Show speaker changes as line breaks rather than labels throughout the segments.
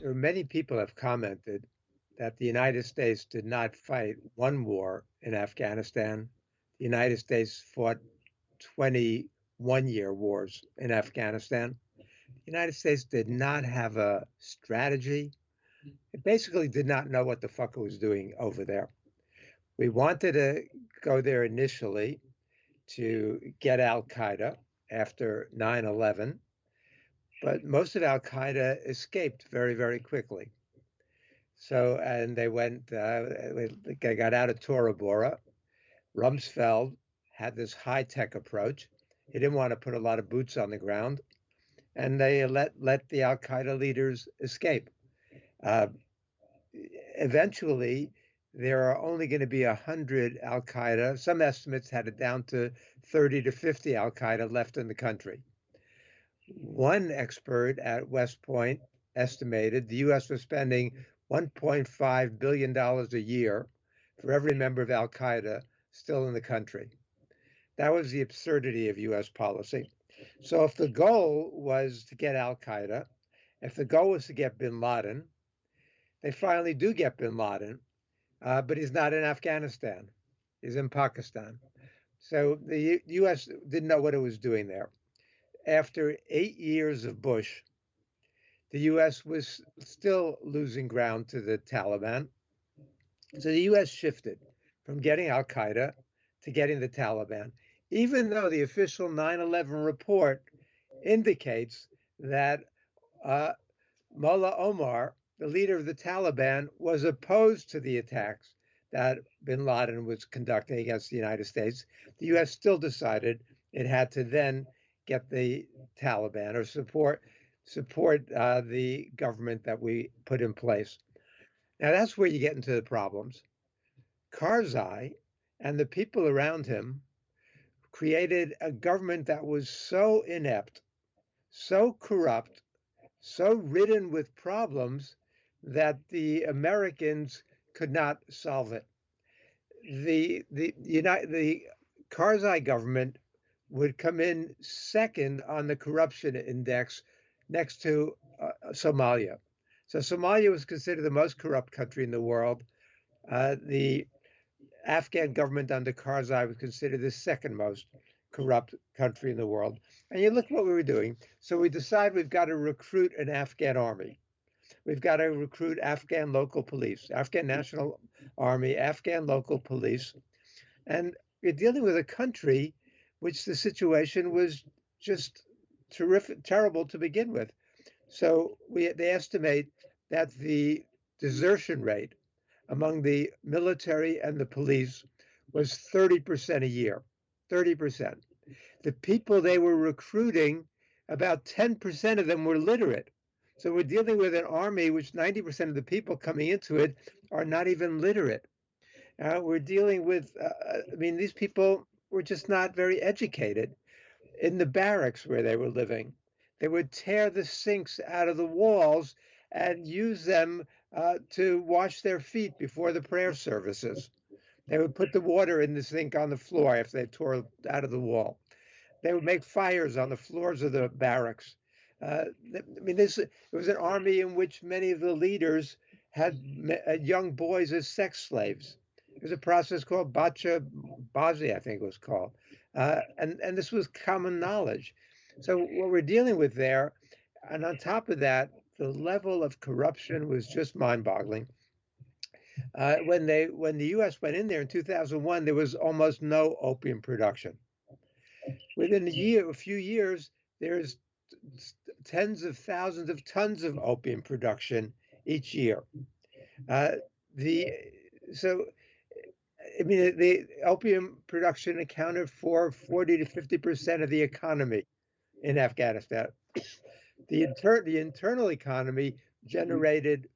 There are many people have commented that the United States did not fight one war in Afghanistan. The United States fought 21-year wars in Afghanistan. The United States did not have a strategy. It basically did not know what the fuck it was doing over there. We wanted to go there initially to get Al Qaeda after 9/11, but most of Al Qaeda escaped very, very quickly. So, and they got out of Tora Bora. Rumsfeld had this high tech approach. He didn't want to put a lot of boots on the ground, and they let the Al Qaeda leaders escape. Uh, Eventually, there are only going to be 100 Al Qaeda. Some estimates had it down to 30 to 50 Al Qaeda left in the country. One expert at West Point estimated the U.S. was spending $1.5 billion a year for every member of Al Qaeda still in the country. That was the absurdity of U.S. policy. So, if the goal was to get Al Qaeda, if the goal was to get bin Laden, they finally do get bin Laden, but he's not in Afghanistan. He's in Pakistan. So the U.S. didn't know what it was doing there. After 8 years of Bush, the U.S. was still losing ground to the Taliban. So the U.S. shifted from getting Al Qaeda to getting the Taliban, even though the official 9/11 report indicates that Mullah Omar, the leader of the Taliban, was opposed to the attacks that bin Laden was conducting against the United States. The U.S. still decided it had to then get the Taliban or support the government that we put in place. Now that's where you get into the problems. Karzai and the people around him created a government that was so inept, so corrupt, so ridden with problems that the Americans could not solve it. The Karzai government would come in second on the corruption index next to Somalia. So Somalia was considered the most corrupt country in the world. The Afghan government under Karzai was considered the second most corrupt country in the world. And you look what we were doing. So we decide we've got to recruit an Afghan army. We've got to recruit Afghan local police, Afghan National Army, Afghan local police. And you're dealing with a country which the situation was just terrible to begin with. So they estimate that the desertion rate among the military and the police was 30% a year, 30%. The people they were recruiting, about 10% of them were literate. So we're dealing with an army which 90% of the people coming into it are not even literate. We're dealing with, these people were just not very educated. In the barracks where they were living, they would tear the sinks out of the walls and use them to wash their feet before the prayer services. They would put the water in the sink on the floor if they tore out of the wall. They would make fires on the floors of the barracks. It was an army in which many of the leaders had young boys as sex slaves. It was a process called Bacha Bazi, I think it was called. And this was common knowledge. So what we're dealing with there, and on top of that, the level of corruption was just mind-boggling. When the U.S. went in there in 2001, there was almost no opium production. Within a few years, there's tens of thousands of tons of opium production each year. The opium production accounted for 40 to 50% of the economy in Afghanistan. The internal economy generated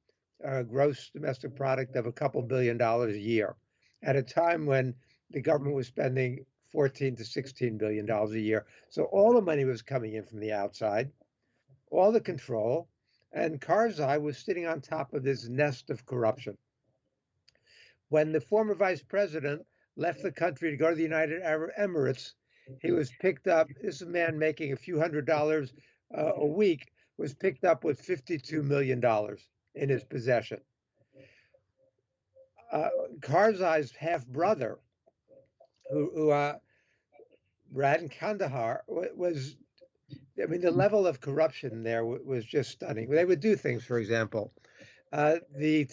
a gross domestic product of a couple $2 billion a year at a time when the government was spending $14 to $16 billion a year. So all the money was coming in from the outside, all the control, and Karzai was sitting on top of this nest of corruption. When the former vice president left the country to go to the United Arab Emirates, he was picked up. This is a man making a few $100s a week, was picked up with $52 million. in his possession. Karzai's half brother, who ran in Kandahar, was, I mean, the level of corruption there was just stunning. They would do things, for example, the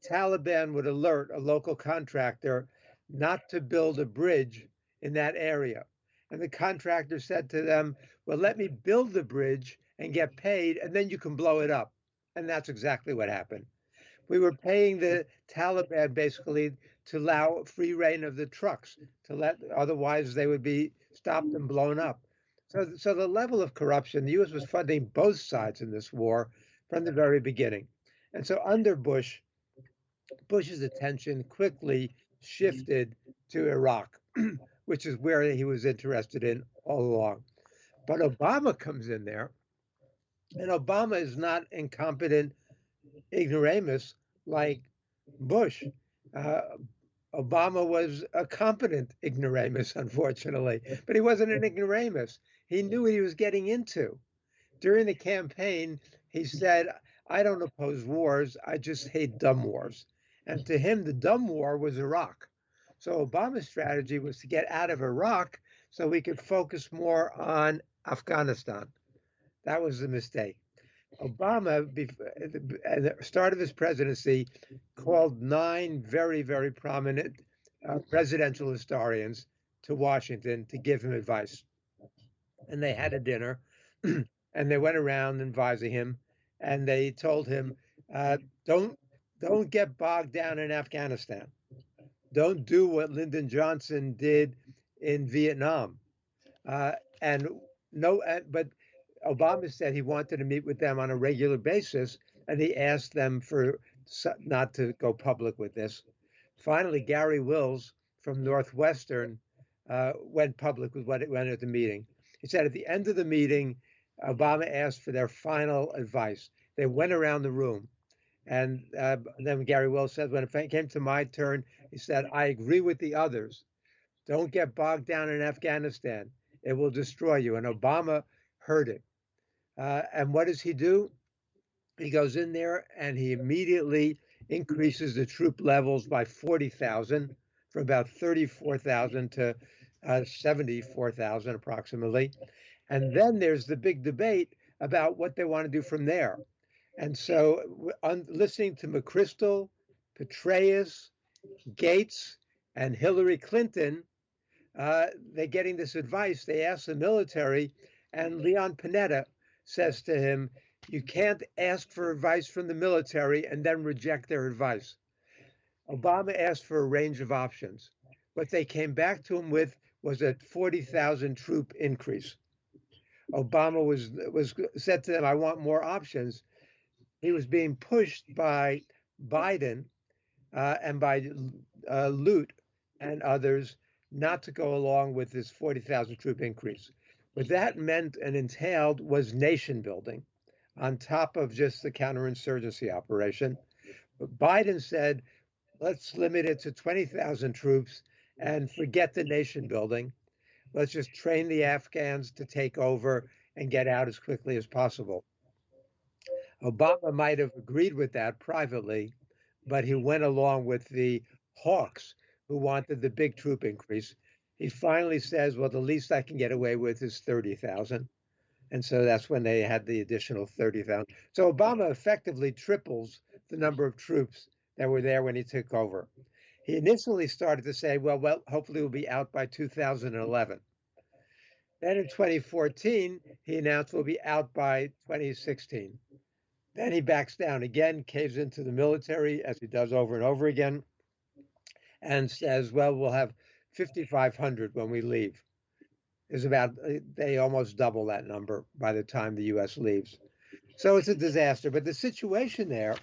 Taliban would alert a local contractor not to build a bridge in that area. And the contractor said to them, well, let me build the bridge and get paid, and then you can blow it up. And that's exactly what happened. We were paying the Taliban basically to allow free reign of the trucks, otherwise they would be stopped and blown up. So the level of corruption, the U.S. was funding both sides in this war from the very beginning. And so under Bush's attention quickly shifted to Iraq, which is where he was interested in all along. But Obama comes in there, and Obama is not incompetent ignoramus like Bush. Uh, Obama was a competent ignoramus, unfortunately, but he wasn't an ignoramus. He knew what he was getting into. During the campaign, he said, I don't oppose wars, I just hate dumb wars. And to him, the dumb war was Iraq. So Obama's strategy was to get out of Iraq so we could focus more on Afghanistan. That was the mistake. Obama, at the start of his presidency, called 9 very, very prominent presidential historians to Washington to give him advice. And they had a dinner, and they went around advising him, and they told him, don't get bogged down in Afghanistan. Don't do what Lyndon Johnson did in Vietnam. And no, but Obama said he wanted to meet with them on a regular basis, and he asked them for not to go public with this. Finally, Gary Wills from Northwestern went public with what it went at the meeting. He said at the end of the meeting, Obama asked for their final advice. They went around the room. And then Gary Wills said, when it came to my turn, he said, I agree with the others. Don't get bogged down in Afghanistan. It will destroy you. And Obama heard it. And what does he do? He goes in there and he immediately increases the troop levels by 40,000, from about 34,000 to 74,000 approximately. And then there's the big debate about what they want to do from there. And so listening to McChrystal, Petraeus, Gates, and Hillary Clinton, they're getting this advice. They ask the military, and Leon Panetta says to him, you can't ask for advice from the military and then reject their advice. Obama asked for a range of options. What they came back to him with was a 40,000 troop increase. Obama was said to them, I want more options. He was being pushed by Biden and by Lute and others not to go along with this 40,000 troop increase. What that meant and entailed was nation building on top of just the counterinsurgency operation. But Biden said, let's limit it to 20,000 troops and forget the nation building. Let's just train the Afghans to take over and get out as quickly as possible. Obama might have agreed with that privately, but he went along with the hawks who wanted the big troop increase. He finally says, well, the least I can get away with is 30,000. And so that's when they had the additional 30,000. So Obama effectively triples the number of troops that were there when he took over. He initially started to say, well, hopefully we'll be out by 2011. Then in 2014, he announced we'll be out by 2016. Then he backs down again, caves into the military, as he does over and over again, and says, well, we'll have 5,500 when we leave. They almost double that number by the time the U.S. leaves. So it's a disaster. But the situation there,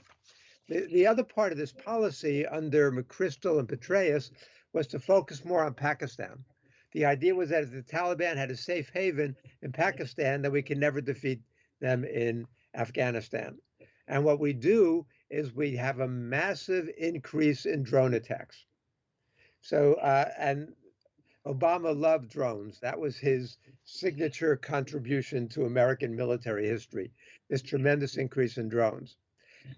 the other part of this policy under McChrystal and Petraeus was to focus more on Pakistan. The idea was that if the Taliban had a safe haven in Pakistan, that we could never defeat them in Afghanistan. And what we do is we have a massive increase in drone attacks. So, and Obama loved drones. That was his signature contribution to American military history, this tremendous increase in drones.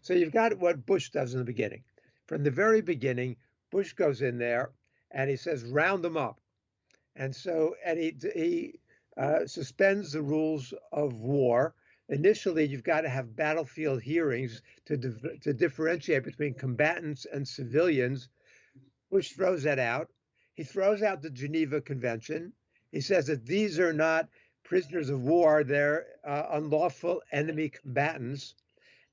So you've got what Bush does in the beginning. From the very beginning, Bush goes in there and he says, round them up. And so, and he suspends the rules of war. Initially, you've got to have battlefield hearings to differentiate between combatants and civilians. Bush throws that out. He throws out the Geneva Convention. He says that these are not prisoners of war, they're unlawful enemy combatants.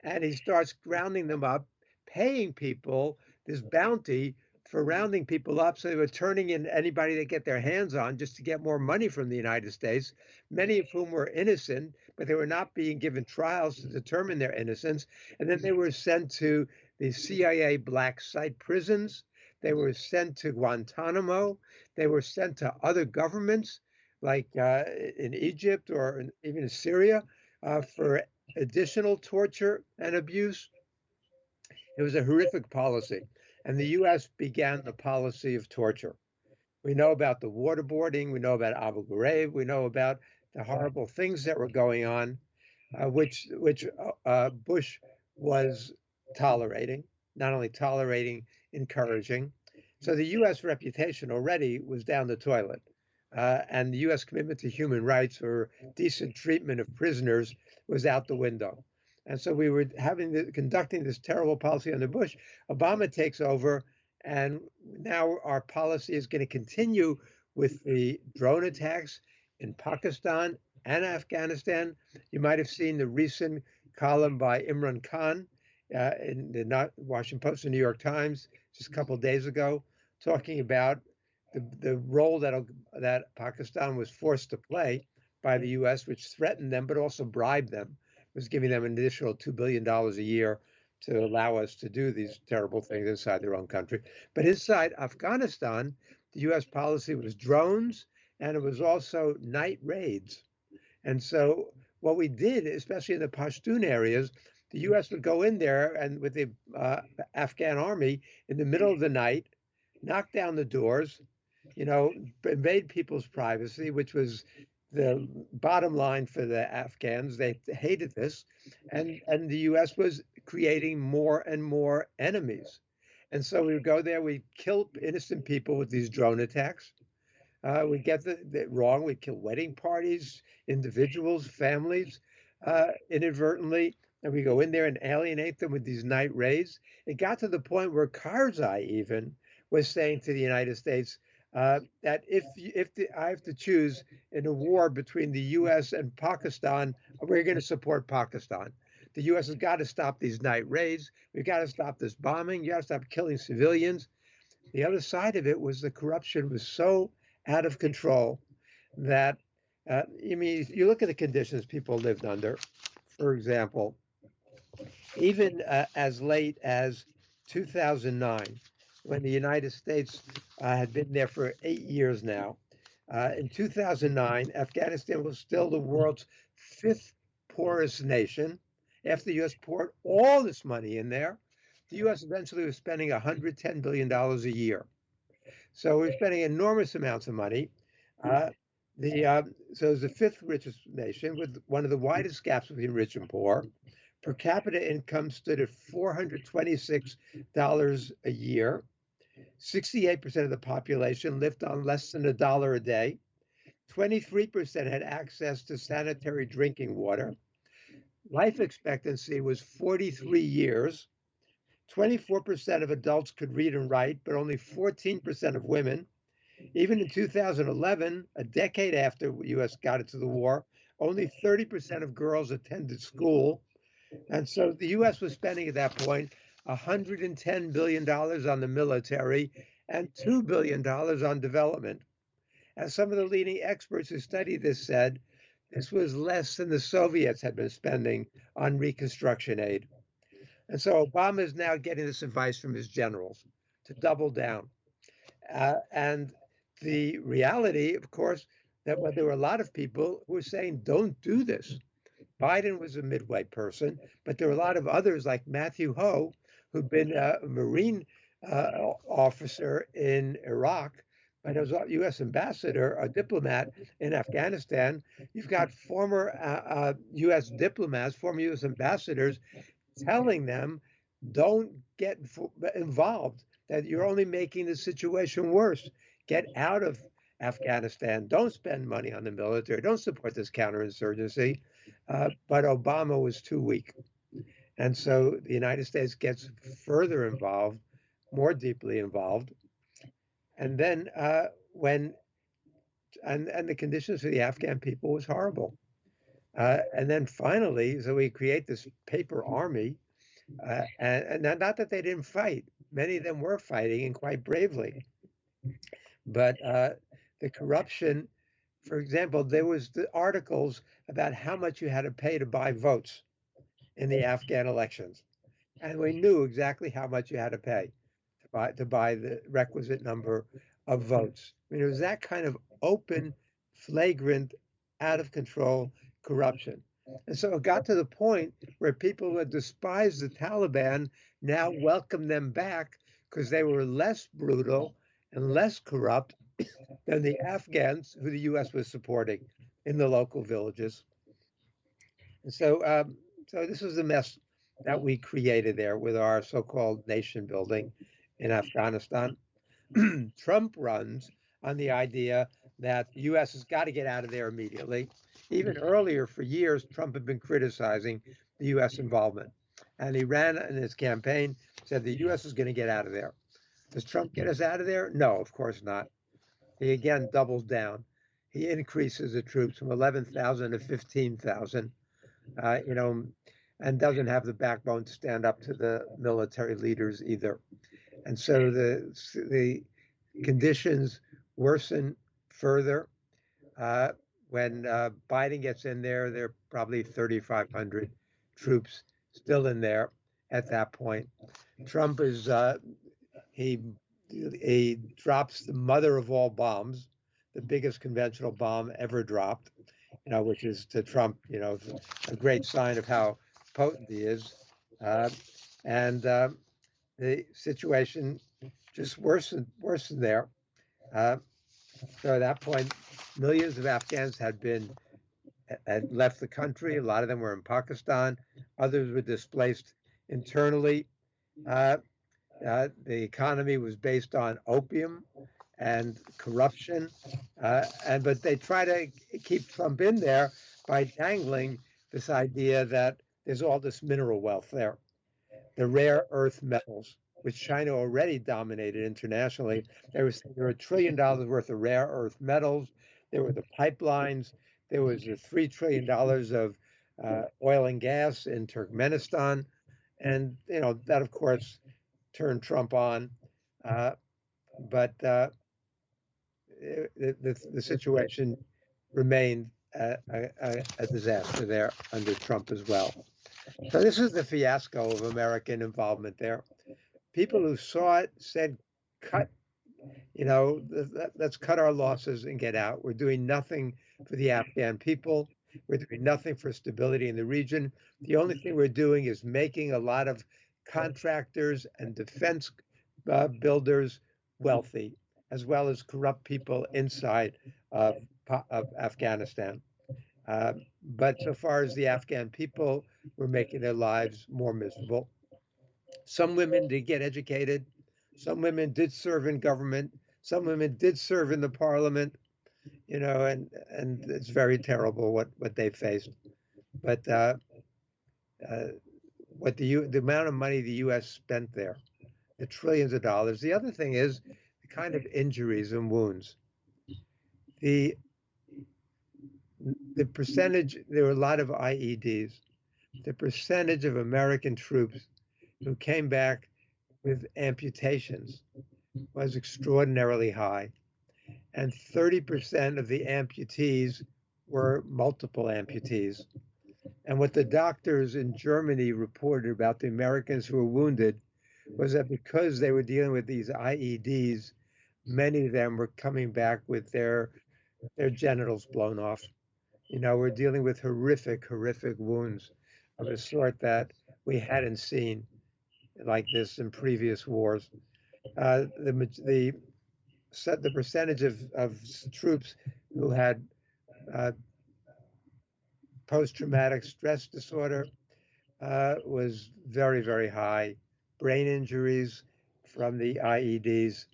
And he starts rounding them up, paying people this bounty for rounding people up. So they were turning in anybody they get their hands on just to get more money from the United States, many of whom were innocent, but they were not being given trials to determine their innocence. And then they were sent to the CIA black site prisons. They were sent to Guantanamo. They were sent to other governments, like in Egypt or even in Syria, for additional torture and abuse. It was a horrific policy. And the US began the policy of torture. We know about the waterboarding, we know about Abu Ghraib, we know about the horrible things that were going on, which Bush was tolerating, not only tolerating, encouraging. So the US reputation already was down the toilet. And the US commitment to human rights or decent treatment of prisoners was out the window. And so we were conducting this terrible policy under Bush. Obama takes over, and now our policy is going to continue with the drone attacks in Pakistan and Afghanistan. You might have seen the recent column by Imran Khan in the Washington Post and New York Times just a couple of days ago, talking about the role that Pakistan was forced to play by the U.S., which threatened them, but also bribed them, was giving them an additional $2 billion a year to allow us to do these terrible things inside their own country. But inside Afghanistan, the U.S. policy was drones, and it was also night raids. And so what we did, especially in the Pashtun areas, the U.S. would go in there and with the Afghan army in the middle of the night, knock down the doors, invade people's privacy, which was the bottom line for the Afghans. They hated this. And the US was creating more and more enemies. And so we would go there, we kill innocent people with these drone attacks. We get the wrong, we kill wedding parties, individuals, families, inadvertently. And we go in there and alienate them with these night raids. It got to the point where Karzai even was saying to the United States that if I have to choose in a war between the U.S. and Pakistan, we're going to support Pakistan. The U.S. has got to stop these night raids. We've got to stop this bombing. You got to stop killing civilians. The other side of it was the corruption was so out of control that, you look at the conditions people lived under. For example, even as late as 2009, when the United States had been there for 8 years now. In 2009, Afghanistan was still the world's fifth poorest nation. After the U.S. poured all this money in there, the U.S. eventually was spending $110 billion a year. So we're spending enormous amounts of money. So it was the fifth richest nation with one of the widest gaps between rich and poor. Per capita income stood at $426 a year. 68% of the population lived on less than $1 a day. 23% had access to sanitary drinking water. Life expectancy was 43 years. 24% of adults could read and write, but only 14% of women. Even in 2011, a decade after the U.S. got into the war, only 30% of girls attended school. And so the U.S. was spending at that point $110 billion on the military and $2 billion on development. As some of the leading experts who studied this said, this was less than the Soviets had been spending on reconstruction aid. And so Obama is now getting this advice from his generals to double down. And the reality, of course, that there were a lot of people who were saying, don't do this. Biden was a midway person, but there were a lot of others like Matthew Ho, who'd been a Marine officer in Iraq, but as a U.S. ambassador, a diplomat in Afghanistan. You've got former U.S. diplomats, former U.S. ambassadors telling them, don't get involved, that you're only making the situation worse. Get out of Afghanistan. Don't spend money on the military. Don't support this counterinsurgency. But Obama was too weak. And so the United States gets further involved, more deeply involved. And then when and the conditions for the Afghan people was horrible. And then finally, so we create this paper army, and not that they didn't fight. Many of them were fighting and quite bravely. But the corruption, for example, there was the articles about how much you had to pay to buy votes in the Afghan elections, and we knew exactly how much you had to pay to buy the requisite number of votes. I mean, it was that kind of open, flagrant, out of control corruption. And so it got to the point where people who had despised the Taliban now welcomed them back because they were less brutal and less corrupt than the Afghans who the US was supporting in the local villages. And so this was the mess that we created there with our so-called nation building in Afghanistan. Trump runs on the idea that the U.S. has got to get out of there immediately. Even earlier, for years, Trump had been criticizing the U.S. involvement. And he ran in his campaign, said the U.S. is going to get out of there. Does Trump get us out of there? No, of course not. He again doubles down. He increases the troops from 11,000 to 15,000, you know, and doesn't have the backbone to stand up to the military leaders either. And so the conditions worsen further. Uh, when Biden gets in there are probably 3,500 troops still in there at that point. Trump is he he drops the mother of all bombs, the biggest conventional bomb ever dropped. Which is to Trump, a great sign of how potent he is. Uh, and the situation just worsened there. Uh, so at that point, millions of Afghans had left the country. A lot of them were in Pakistan. Others were displaced internally. Uh, the economy was based on opium and corruption, but they try to keep Trump in there by dangling this idea that there's all this mineral wealth there, the rare earth metals, which China already dominated internationally. There were $1 trillion worth of rare earth metals. There were the pipelines. There was the $3 trillion of oil and gas in Turkmenistan. And, that, of course, turned Trump on. But the situation remained a disaster there under Trump as well. So this is the fiasco of American involvement there. People who saw it said, cut, let's cut our losses and get out. We're doing nothing for the Afghan people. We're doing nothing for stability in the region. The only thing we're doing is making a lot of contractors and defense builders wealthy, as well as corrupt people inside of Afghanistan. But so far as the Afghan people, we're making their lives more miserable. Some women did get educated. Some women did serve in government. Some women did serve in the parliament, and it's very terrible what they faced. But what the amount of money the U.S. spent there, the trillions of dollars. The other thing is the kind of injuries and wounds. The percentage, there were a lot of IEDs. The percentage of American troops who came back with amputations was extraordinarily high. And 30% of the amputees were multiple amputees. And what the doctors in Germany reported about the Americans who were wounded was that because they were dealing with these IEDs, many of them were coming back with their genitals blown off. We're dealing with horrific, horrific wounds of a sort that we hadn't seen like this in previous wars. The percentage of troops who had post-traumatic stress disorder was very, very high. Brain injuries from the IEDs.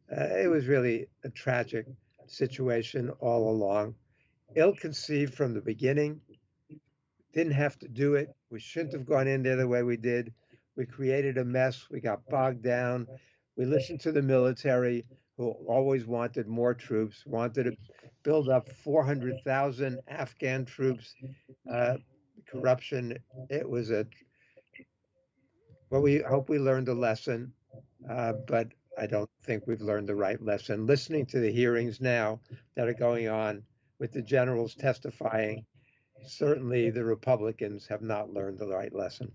It was really a tragic situation all along. Ill conceived from the beginning. Didn't have to do it. We shouldn't have gone in there the way we did. We created a mess. We got bogged down. We listened to the military, who always wanted more troops, wanted to build up 400,000 Afghan troops. Uh, Corruption. It was a, well, we hope we learned a lesson, but I don't think we've learned the right lesson. Listening to the hearings now that are going on with the generals testifying, certainly the Republicans have not learned the right lesson.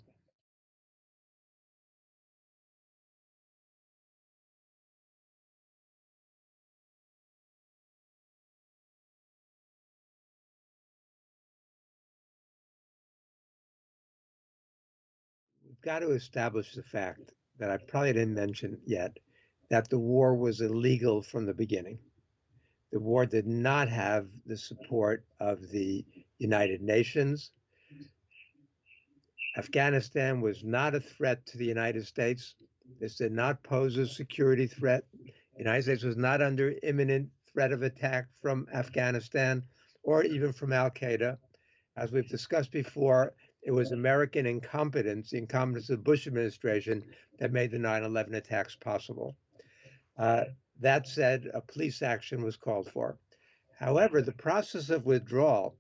We've got to establish the fact that I probably didn't mention yet, that the war was illegal from the beginning. The war did not have the support of the United Nations. Afghanistan was not a threat to the United States. This did not pose a security threat. The United States was not under imminent threat of attack from Afghanistan or even from Al Qaeda. As we've discussed before, it was American incompetence, the incompetence of the Bush administration, that made the 9/11 attacks possible. Uh, that said, a police action was called for. However, the process of withdrawal,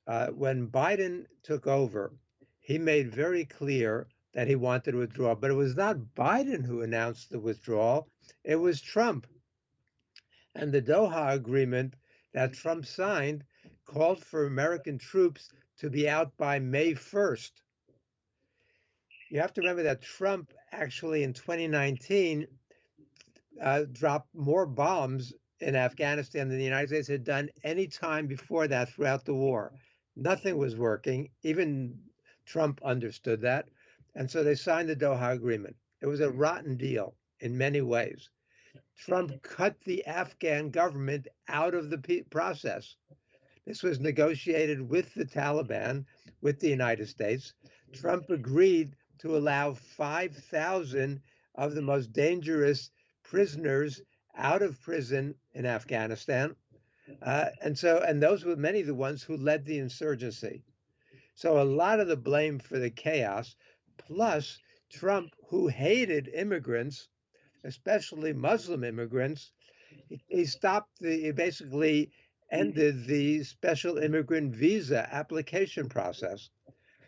when Biden took over, he made very clear that he wanted to withdraw, but it was not Biden who announced the withdrawal, it was Trump. And the Doha Agreement that Trump signed called for American troops to be out by May 1st. You have to remember that Trump actually in 2019 dropped more bombs in Afghanistan than the United States had done any time before that throughout the war. Nothing was working. Even Trump understood that. And so they signed the Doha Agreement. It was a rotten deal in many ways. Trump cut the Afghan government out of the process. This was negotiated with the Taliban, with the United States. Trump agreed to allow 5,000 of the most dangerous prisoners out of prison in Afghanistan. And those were many of the ones who led the insurgency. So a lot of the blame for the chaos, plus Trump, who hated immigrants, especially Muslim immigrants, he basically ended the special immigrant visa application process.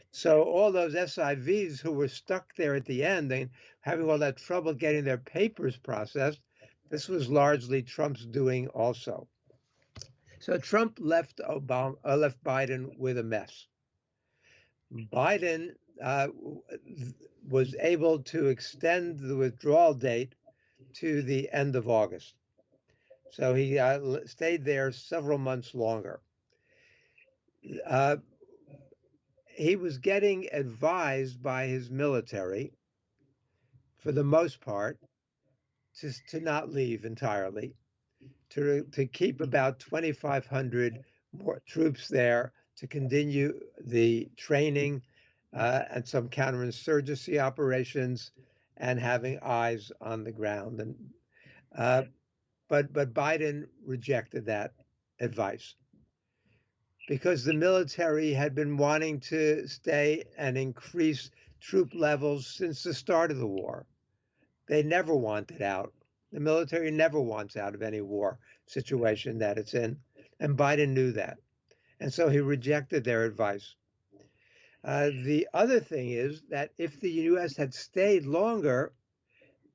So all those SIVs who were stuck there at the end and having all that trouble getting their papers processed, this was largely Trump's doing also. So Trump left Biden with a mess. Biden was able to extend the withdrawal date to the end of August. So he stayed there several months longer. Uh, he was getting advised by his military, for the most part, to not leave entirely, to keep about 2,500 more troops there, to continue the training and some counterinsurgency operations, and having eyes on the ground. Uh, but Biden rejected that advice because the military had been wanting to stay and increase troop levels since the start of the war. They never wanted out. The military never wants out of any war situation that it's in. And Biden knew that. And so he rejected their advice. The other thing is that if the US had stayed longer,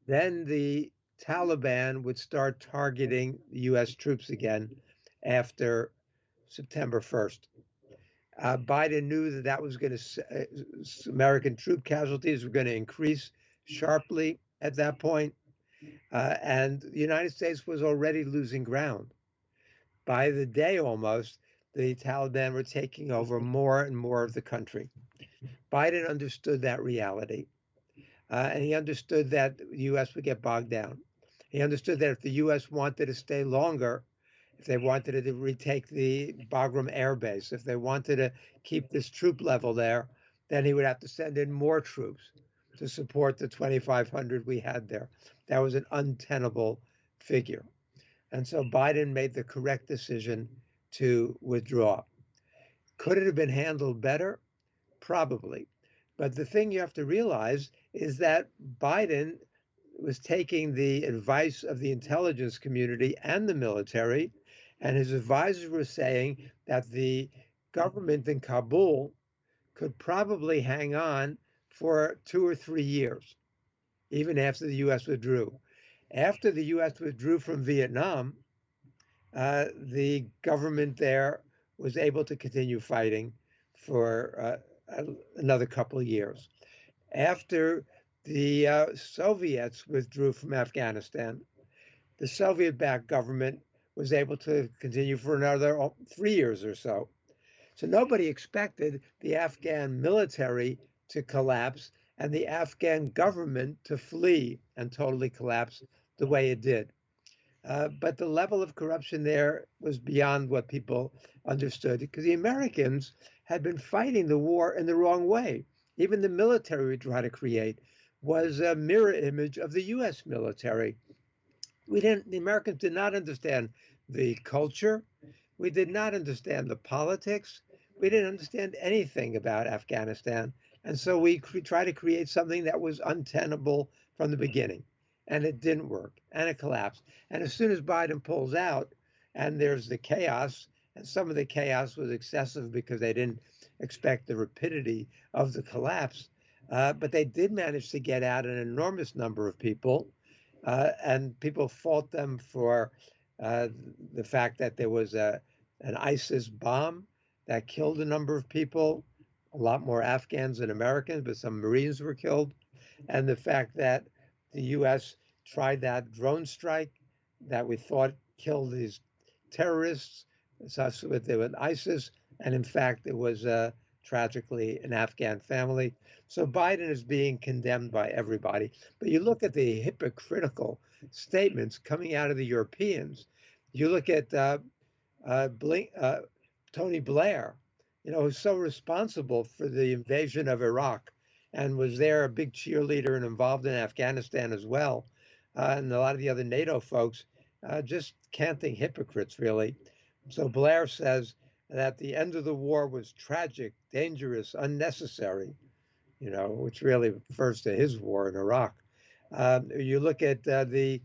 then the Taliban would start targeting US troops again after September 1st. Biden knew that that was going to, American troop casualties were going to increase sharply at that point. And the United States was already losing ground. By the day almost, the Taliban were taking over more and more of the country. Biden understood that reality. And he understood that the U.S. would get bogged down. He understood that if the U.S. wanted to stay longer, if they wanted to retake the Bagram Air Base, if they wanted to keep this troop level there, then he would have to send in more troops to support the 2,500 we had there. That was an untenable figure. And so Biden made the correct decision to withdraw. Could it have been handled better? Probably. But the thing you have to realize is that Biden was taking the advice of the intelligence community and the military, and his advisors were saying that the government in Kabul could probably hang on for 2 or 3 years, even after the U.S. withdrew. After the U.S. withdrew from Vietnam, the government there was able to continue fighting for another couple of years. After the Soviets withdrew from Afghanistan, the Soviet backed government was able to continue for another 3 years or so. So nobody expected the Afghan military to collapse and the Afghan government to flee and totally collapse the way it did. But the level of corruption there was beyond what people understood because the Americans had been fighting the war in the wrong way. Even the military we tried to create was a mirror image of the U.S. military. The Americans did not understand the culture. We did not understand the politics. We didn't understand anything about Afghanistan. And so we tried to create something that was untenable from the beginning. And it didn't work. And it collapsed. And as soon as Biden pulls out, and there's the chaos, and some of the chaos was excessive because they didn't expect the rapidity of the collapse. But they did manage to get out an enormous number of people. And people fault them for the fact that there was an ISIS bomb that killed a number of people, a lot more Afghans than Americans, but some Marines were killed. And the fact that the U.S. tried that drone strike that we thought killed these terrorists associated with ISIS. And in fact, it was tragically an Afghan family. So Biden is being condemned by everybody. But you look at the hypocritical statements coming out of the Europeans. You look at Tony Blair, who's so responsible for the invasion of Iraq and was there a big cheerleader and involved in Afghanistan as well. And a lot of the other NATO folks just canting hypocrites, really. So Blair says that the end of the war was tragic, dangerous, unnecessary, which really refers to his war in Iraq. You look at the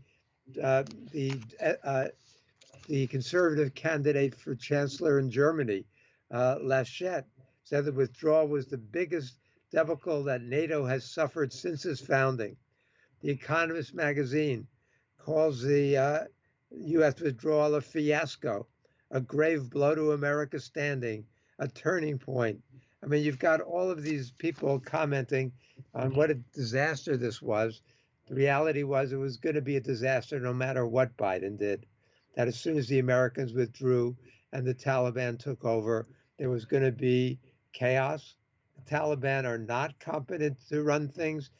conservative candidate for chancellor in Germany, Laschet, said the withdrawal was the biggest debacle that NATO has suffered since its founding. The Economist magazine calls the U.S. withdrawal a fiasco, a grave blow to America's standing, a turning point. I mean, you've got all of these people commenting on what a disaster this was. The reality was it was going to be a disaster no matter what Biden did. That as soon as the Americans withdrew and the Taliban took over, there was going to be chaos. The Taliban are not competent to run things.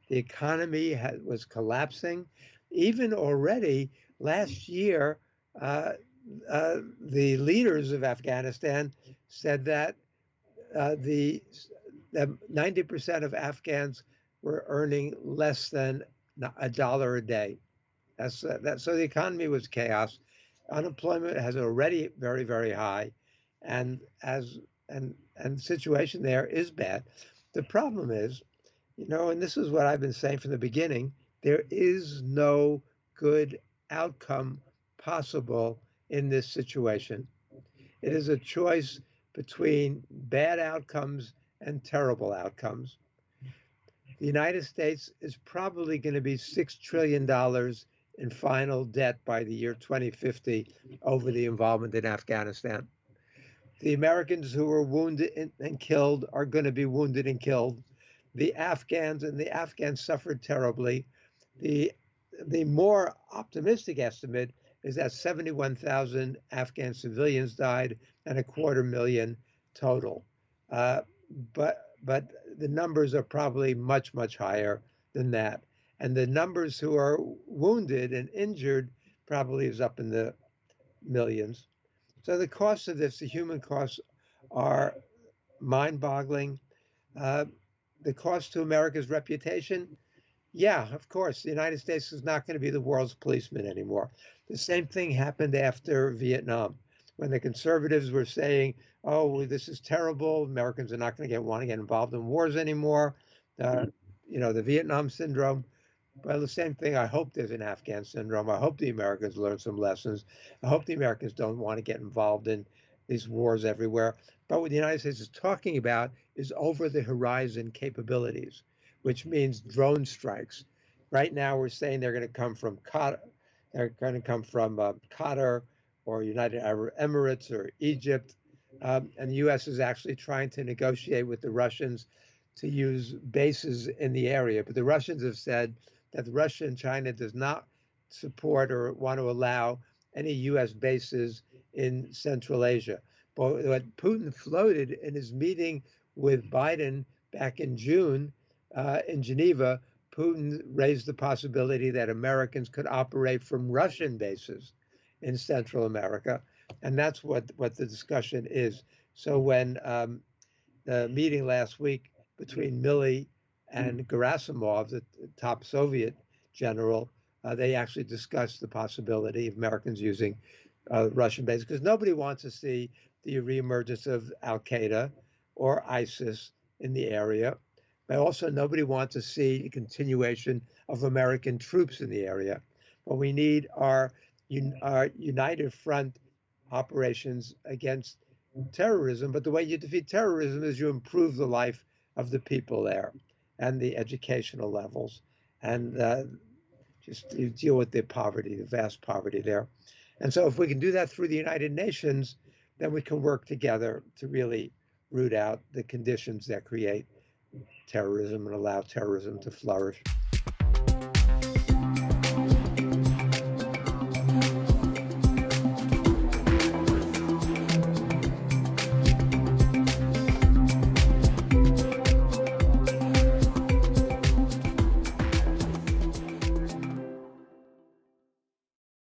The economy was collapsing. Even already last year, the leaders of Afghanistan said that the 90% of Afghans were earning less than $1 a day. So the economy was chaos. Unemployment has already very, very high, and the situation there is bad. The problem is, and this is what I've been saying from the beginning, there is no good outcome possible in this situation. It is a choice between bad outcomes and terrible outcomes. The United States is probably going to be $6 trillion in final debt by the year 2050 over the involvement in Afghanistan. The Americans who were wounded and killed are going to be wounded and killed. The Afghans suffered terribly. The more optimistic estimate is that 71,000 Afghan civilians died and 250,000 total. But the numbers are probably much, much higher than that. And the numbers who are wounded and injured probably is up in the millions. So the costs of this, the human costs, are mind-boggling. Uh, the cost to America's reputation, yeah, of course, the United States is not going to be the world's policeman anymore. The same thing happened after Vietnam, when the conservatives were saying, "Oh, this is terrible. Americans are not going to want to get involved in wars anymore." Uh, the Vietnam syndrome. Well, the same thing. I hope there's an Afghan syndrome. I hope the Americans learn some lessons. I hope the Americans don't want to get involved in these wars everywhere. But what the United States is talking about is over the horizon capabilities, which means drone strikes. Right now, we're saying they're going to come from Qatar, Qatar or United Arab Emirates or Egypt, and the U.S. is actually trying to negotiate with the Russians to use bases in the area. But the Russians have said that Russia and China does not support or want to allow any U.S. bases in Central Asia. But what Putin floated in his meeting with Biden back in June in Geneva, Putin raised the possibility that Americans could operate from Russian bases in Central America. And that's what the discussion is. So when the meeting last week between Milley and Gerasimov, the top Soviet general, they actually discussed the possibility of Americans using Russian bases because nobody wants to see the reemergence of Al Qaeda or ISIS in the area. But also, nobody wants to see the continuation of American troops in the area. What we need are our united front operations against terrorism, but the way you defeat terrorism is you improve the life of the people there and the educational levels, and just you deal with the poverty, the vast poverty there. And so, if we can do that through the United Nations, then we can work together to really root out the conditions that create terrorism and allow terrorism to flourish.